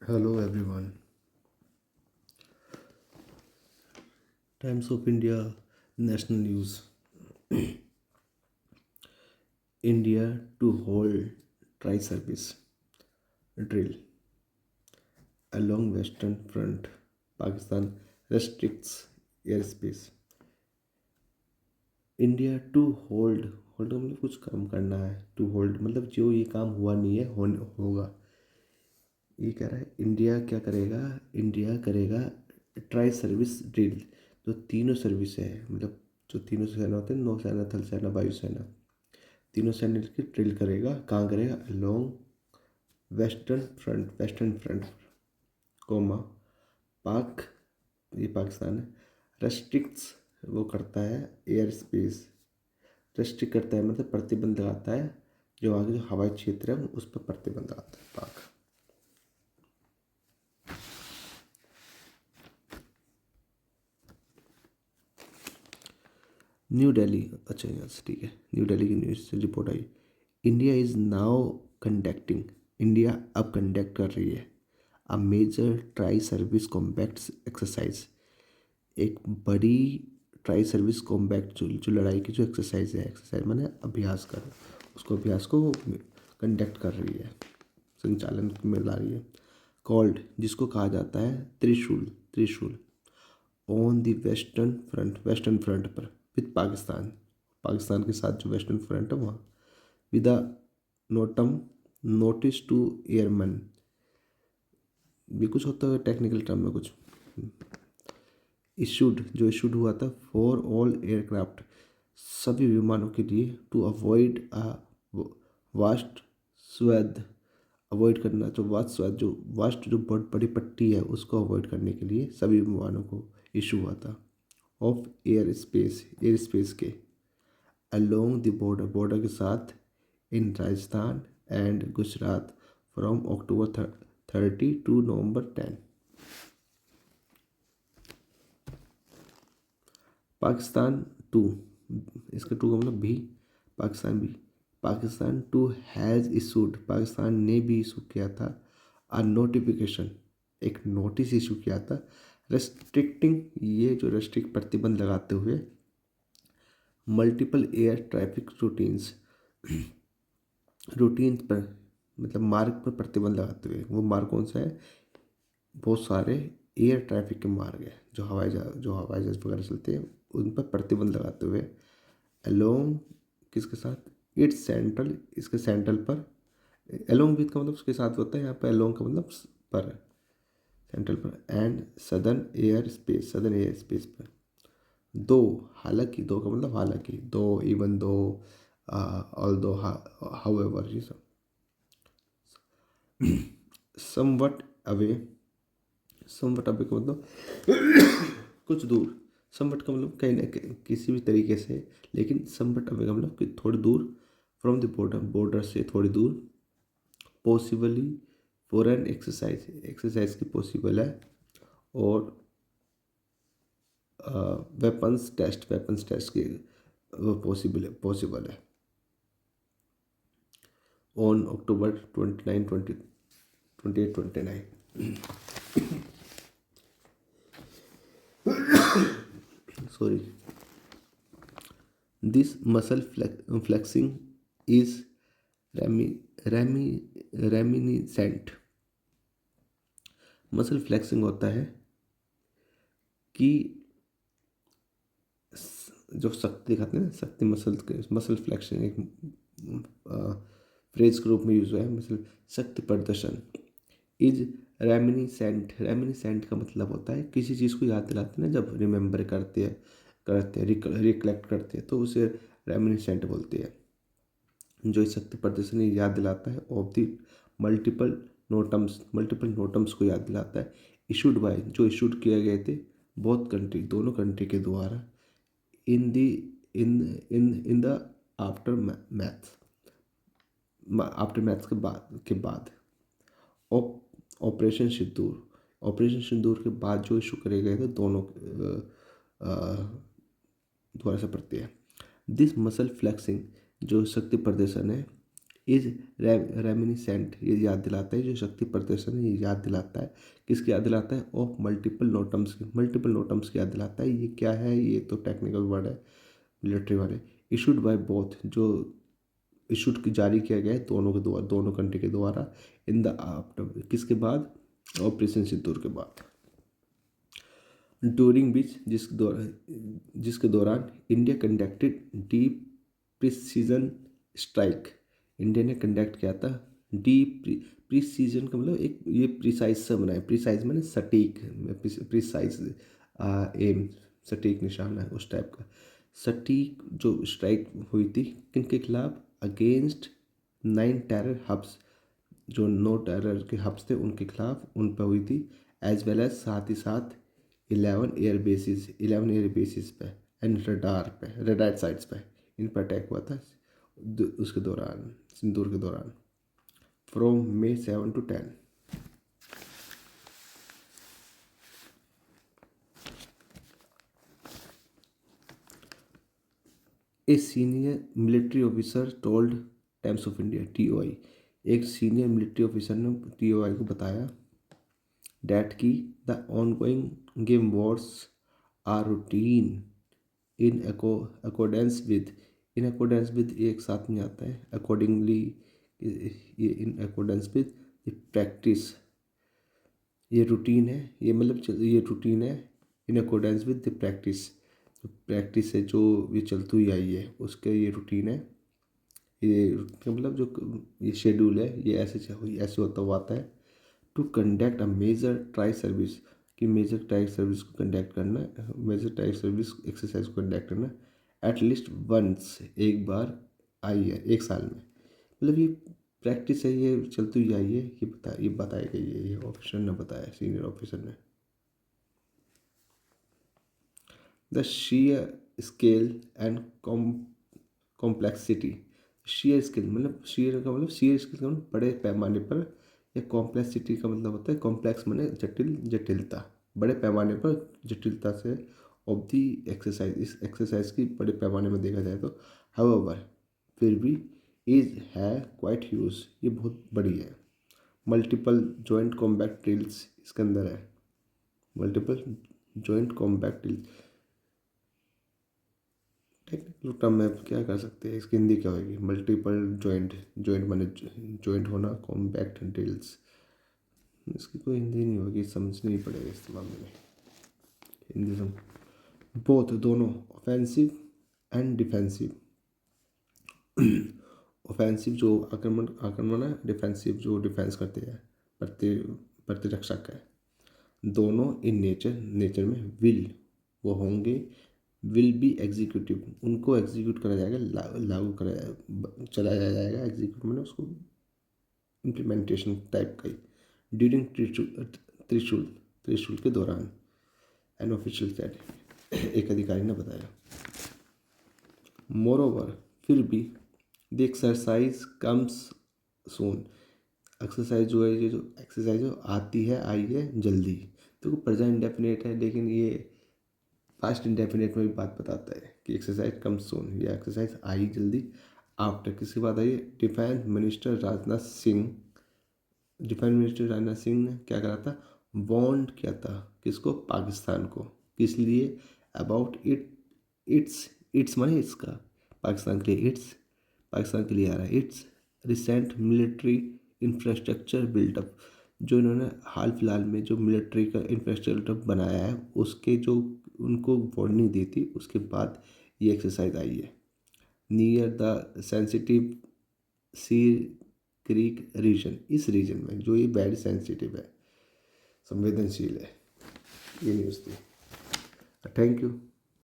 Hello everyone. Times of India National News. India to hold tri service drill along Western Front. Pakistan restricts airspace. India to hold hold मतलब कुछ काम करना है। To hold मतलब जो ये काम हुआ नहीं है होगा। ये कह रहा है इंडिया क्या करेगा। इंडिया करेगा ट्राई सर्विस ड्रिल। जो तीनों सर्विस है मतलब जो तीनों सेना होते हैं, नौसेना, थल सेना, वायुसेना, तीनों सेना की ड्रिल करेगा। कहाँ करेगा? अलोंग वेस्टर्न फ्रंट कोमा पाक, ये पाकिस्तान है। रेस्ट्रिक्ट्स वो करता है एयर स्पेस। रेस्ट्रिक्ट करता है मतलब प्रतिबंध लगाता है। जो आगे जो हवाई क्षेत्र है उस पर प्रतिबंध लगाता है पाक। न्यू दिल्ली, अच्छा यहाँ से ठीक है। न्यू दिल्ली की न्यूज़ से रिपोर्ट आई। India is now conducting, India अब कंडक्ट कर रही है a major tri service combat exercise. एक बड़ी ट्राई सर्विस कॉम्बैक्ट जो लड़ाई की जो एक्सरसाइज है, एक्सरसाइज माने अभ्यास कर, उसको अभ्यास को कंडक्ट कर रही है, संचालन में ला रही है। कॉल्ड, जिसको कहा जाता है Trishul, Trishul on the western front पर विद पाकिस्तान, पाकिस्तान के साथ जो वेस्टर्न फ्रंट है वहाँ। With NOTAM notice to airman, ये कुछ होता है टेक्निकल टर्म में कुछ। इशूड, जो इशूड हुआ था फॉर ऑल एयरक्राफ्ट, सभी विमानों के लिए। टू अवॉइड अ वास्ट स्वेद, अवॉइड करना जो वास्ट स्वेद, जो वास्ट जो बहुत बड़ी पट्टी है उसको अवॉइड करने के लिए सभी विमानों को इशू हुआ था। ऑफ एयर स्पेस के अलोंग द बॉर्डर, बॉर्डर के साथ in Rajasthan and Gujarat from October 30 to November 10। Pakistan too, इसका टू का मतलब भी, पाकिस्तान भी। Pakistan too has issued, Pakistan ने भी इशू किया था अ नोटिफिकेशन, एक नोटिस इशू किया था। रेस्ट्रिक्टिंग, ये जो रेस्ट्रिक्ट प्रतिबंध लगाते हुए multiple air traffic routines, routine पर मतलब मार्ग पर प्रतिबंध लगाते हुए। वो मार्ग कौन सा है? बहुत सारे एयर ट्रैफिक के मार्ग है जो हवाई जहाज वगैरह चलते हैं उन पर प्रतिबंध लगाते हुए। अलोंग, किसके साथ? इट्स सेंट्रल, इसके सेंट्रल पर। अलोंग विथ का मतलब उसके साथ होता है, यहाँ पर अलोंग का मतलब पर, सेंट्रल पर। एंड सदर्न एयर स्पेस पर। दो, हालांकि, दो का मतलब हालांकि, दो, इवन दो, ऑल दो, हाउएवर, ये सब। समवट अवे, समवट अवे का मतलब कुछ दूर। समवट का मतलब कहीं ना कहीं किसी भी तरीके से, लेकिन समवट अवे का मतलब कि थोड़ी दूर। फ्रॉम द बॉर्डर, बॉर्डर से थोड़ी दूर। Possibly for an exercise, exercise की पॉसिबल है। और वेपन्स टेस्ट की पॉसिबल है। On October 29 sorry. This muscle flexing is remi remi reminiscent. Muscle flexing होता है कि जो शक्ति दिखाते हैं ना, शक्ति मसल, मसल फ्लेक्शन एक फ्रेज के रूप में यूज हुआ है। मसल शक्ति प्रदर्शन। इज रेमिनिसेंट, रेमिनिसेंट का मतलब होता है किसी चीज़ को याद दिलाते हैं ना, जब रिमेंबर करते हैं रिकलेक्ट करते हैं तो उसे रेमिनिसेंट बोलते हैं। जो इस शक्ति प्रदर्शन याद दिलाता है। ऑफ द मल्टीपल नोटम्स को याद दिलाता है। इशूड बाय, जो इशूड किए गए थे बहुत कंट्री, दोनों कंट्री के द्वारा। In the in the after maths, after maths के बाद ऑपरेशन सिंदूर, ऑपरेशन सिंदूर के बाद जो इशू करे गए थे दोनों द्वारा से प्रत्यय। दिस मसल फ्लेक्सिंग, जो शक्ति प्रदर्शन है, इज रेमिनिसेंट, ये याद दिलाता है, जो शक्ति प्रदर्शन है ये याद दिलाता है, किसकी याद दिलाता है, ऑफ मल्टीपल नोटम्स की, मल्टीपल नोटम्स की याद दिलाता है। ये क्या है, ये तो टेक्निकल वर्ड है, मिलिट्री वाले। इशूड बाय बोथ, जो इशूड की जारी किया गया है दोनों के द्वारा, दोनों कंट्री के द्वारा, इन द आफ्टर, किसके बाद, ऑपरेशन सिंदूर के बाद। ड्यूरिंग विच, जिसके दौरान India conducted deep precision strike, India ने कंडक्ट किया था डीप प्रिसीजन का मतलब एक ये प्रिसाइज से बना है, प्रिसाइज मैंने सटीक, प्रिसाइज एम, सटीक निशाना है उस टाइप का, सटीक जो स्ट्राइक हुई थी किनके खिलाफ, अगेंस्ट 9 टेरर हब्स, जो 9 टेरर के हब्स थे उनके खिलाफ, उन पर हुई थी, एज वेल एज साथ ही साथ 11 एयर बेसिस पे एंड रडार पे, रडार साइट्स पे इन पर अटैक हुआ था उसके दौरान, सिंदूर के दौरान, from May 7 to 10। A senior military officer told Times of India, TOI, एक सीनियर मिलिट्री ऑफिसर ने TOI को बताया डैट की the ongoing game wars are routine in accordance with, in accordance with एक साथ में आता है, अकॉर्डिंगली, ये इन अकॉर्डेंस विद प्रैक्टिस, ये रूटीन है, ये मतलब ये रूटीन है, in accordance with the practice, practice है जो ये चलती हुई आई है उसके, ये रूटीन है, ये मतलब जो ये शेड्यूल है ये ऐसे होता हुआ आता है। To conduct a major tri service, कि मेजर ट्राई सर्विस को कंडक्ट करना, मेजर ट्राई सर्विस एक्सरसाइज को कंडक्ट करना एटलीस्ट वंस, एक बार आई है एक साल में, मतलब ये प्रैक्टिस है, ये चलती हुई आई है, ये बताई गई है, ये ऑफिसर ने बताया, सीनियर ऑफिसर ने। The sheer scale and complexity, sheer scale मतलब sheer का मतलब, sheer स्केल का मतलब बड़े पैमाने पर, या कॉम्प्लेक्सिटी का मतलब होता है, कॉम्प्लेक्स माने जटिल, जटिलता, बड़े पैमाने पर जटिलता से, ऑफ दी एक्सरसाइज, इस एक्सरसाइज की बड़े पैमाने में देखा जाए तो, हाउएवर, फिर भी, इज है क्वाइट ह्यूज, ये बहुत बड़ी है, मल्टीपल जॉइंट कॉम्बैट ड्रिल्स इसके अंदर है, multiple joint combat drill, technical term में क्या कर सकते हैं, इसकी हिंदी क्या होगी, मल्टीपल जॉइंट, जॉइंट माने जॉइंट होना, कॉम्बैक्ट ड्रिल्स, इसकी कोई हिंदी नहीं होगी, समझनी ही पड़ेगा इस मामले में, हिंदी समझ, बोथ दोनों, ऑफेंसिव एंड डिफेंसिव, ऑफेंसिव जो आक्रमण है, डिफेंसिव जो डिफेंस करते हैं, प्रतिरक्षक है, दोनों इन नेचर में विल, वो होंगे, विल बी एग्जीक्यूटिव, उनको एग्जीक्यूट करा जाएगा, लागू करा चलाया जाएगा, एग्जीक्यूट मैंने उसको इम्प्लीमेंटेशन टाइप का ही, ड्यूरिंग त्रिशूल, त्रिशूल के दौरान, एन ऑफिशियल सेड, एक अधिकारी ने बताया। मोर ओवर, फिर भी, the exercise comes soon, exercise जो है, ये जो एक्सरसाइज जो आती है, आई है जल्दी, तो प्रेजेंट इंडेफिनेट है, लेकिन ये पास्ट इंडेफिनेट में भी बात बताता है कि एक्सरसाइज कम सून, या एक्सरसाइज आई जल्दी, आफ्टर, किसके बाद आई, defence minister Rajnath Singh, defence minister Rajnath Singh ने क्या करा था, वॉर्न किया था, किसको, पाकिस्तान को, किस लिए, अबाउट इट्स माने इसका, पाकिस्तान के लिए इट्स, पाकिस्तान के लिए आ रहा है, it's recent military infrastructure buildup, जो इन्होंने हाल फिलहाल में जो मिलिट्री का इंफ्रास्ट्रक्चर बनाया है उसके जो उनको वार्निंग दी थी, उसके बाद ये एक्सरसाइज आई है, near the sensitive Sir Creek region, इस रीजन में जो ये वेरी सेंसिटिव है, संवेदनशील है, ये न्यूज़ थी। Thank you.